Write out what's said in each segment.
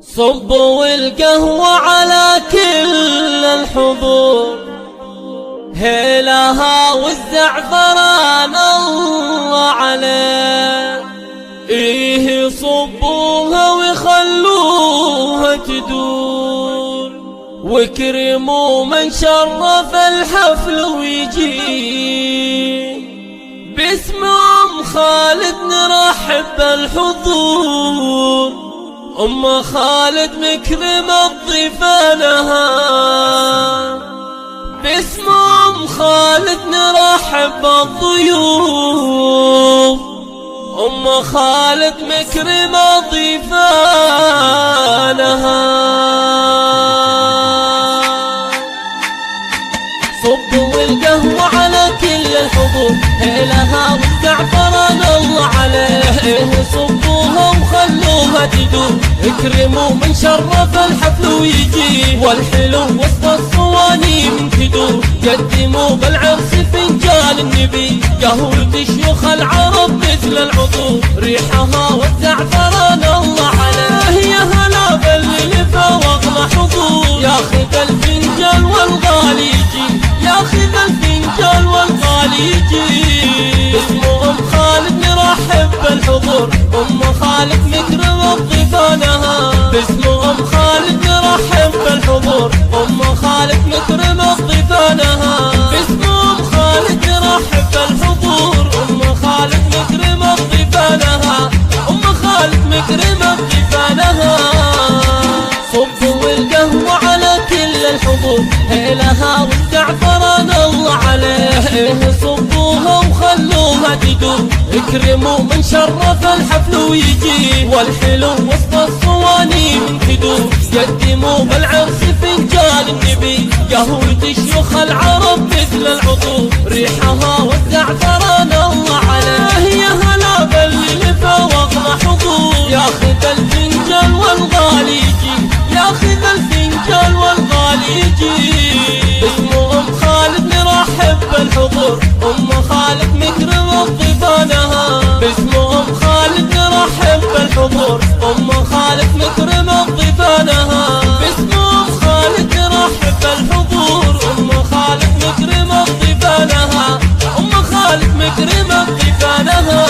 صبوا القهوة على كل الحضور، هيلها والزعفران الله عليه. إيه صبوها وخلوها تدور، واكرموا من شرف الحفل ويجي. باسم أم خالد نرحب بالحضور، أم خالد مكرمة ضيفانها. باسم أم خالد نرحب بالضيوف، أم خالد مكرمة ضيفانها. صبوا القهوة على كل الحضور، هيلها والزعفران الله عليه. صبوها وخلوها تدور، اكرموا من شرف الحفل ويجي. والحلو وسط الصواني من تدور، قدموا بالعرس فنجان النبي. قهوة شيوخ العرب مثل العطور، ريحها والزعفران الله عليه. يا هلا باللي فوق محظوظ، ياخذ الفنجان والغالي يجي، ياخذ الفنجان والغالي يجي. باسم أم خالد نرحب بالحضور، أم خالد مكرمة ضيفانها. باسم أم خالد نرحب بالحضور، أم خالد مكرمة ضيفانها. باسم أم خالد نرحب بالحضور، أم خالد مكرمة ضيفانها. أم خالد مكرمة ضيفانها. صبوا القهوة على كل الحضور، هيلها والزعفران الله عليه. صبوها وخلوها تدور، اكرموا من شرف الحفل ويجي. والحلو وسط الصواني من تدور، قدموا بالعرس فنجان النبي. قهوة شيوخ العرب مثل العطور، ريحها والزعفران الله عليه. يا هلا باللي فوق محظوظ، ياخذ الفنجان والغالي يجي، ياخذ الفنجان والغالي يجي. باسم أم خالد نرحب بالحضور، أم خالد مكرمة ضيفانها. باسم أم خالد نرحب بالحضور، أم خالد مكرمة ضيفانها. باسم أم خالد نرحب بالحضور، أم خالد مكرمة ضيفانها. أم خالد مكرمة ضيفانها.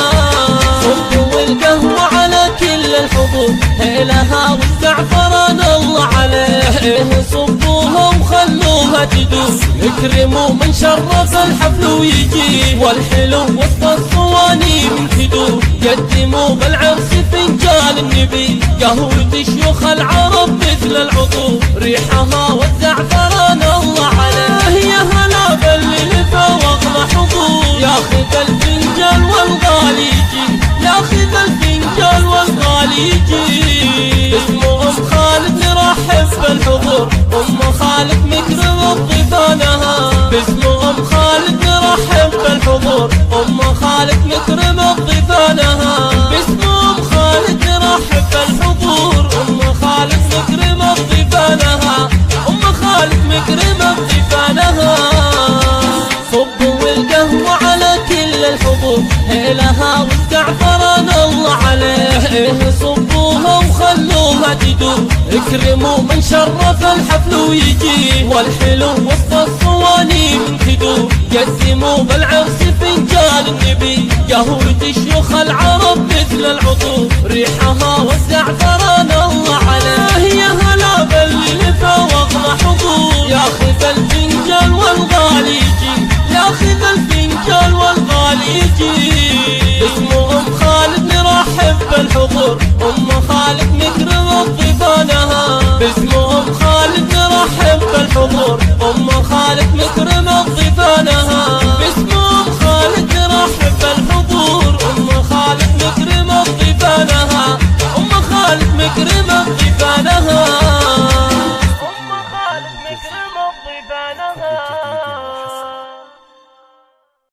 صبوا القهوة على كل الحضور، هيلها والزعفران الله عليه. صبوها وخلوها تدور، اكرموا من شرف الحفل ويجي. والحلو وسط الصواني من تدور، قدموا بالعرس فنجان النبي. قهوة شيوخ العرب مثل العطور، ريحها والزعفران الله عليه. يا هلا باللي فوق محظوظ، ياخذ الفنجان والغالي يجي، ياخذ الفنجان والغالي يجي. باسم أم خالد نرحب بالحضور، أم خالد مكرمة ضيفانها. باسم أم خالد نرحب بالحضور، أم خالد مكرمة ضيفانها. باسم أم خالد نرحب بالحضور، أم خالد مكرمة ضيفانها. أم خالد مكرمة ضيفانها. صبوا القهوة على كل الحضور، هيلها والزعفران الله عليه. صبوها وخلوها تدور، اكرموا من شرف الحفل ويجي. والحلو وسط الصواني من تدور، قدموا بالعرس فنجان النبي. قهوة شيوخ العرب مثل العطور، ريحها والزعفران الله عليه. يا هلا باللي فوق محظوظ، ياخذ الفنجان والغالي يجي، ياخذ الفنجان والغالي يجي. باسم أم خالد نرحب بالحضور، أم خالد مكرمة ضيفانها. باسم أم خالد نرحب بالحضور، أم خالد مكرمة ضيفانها.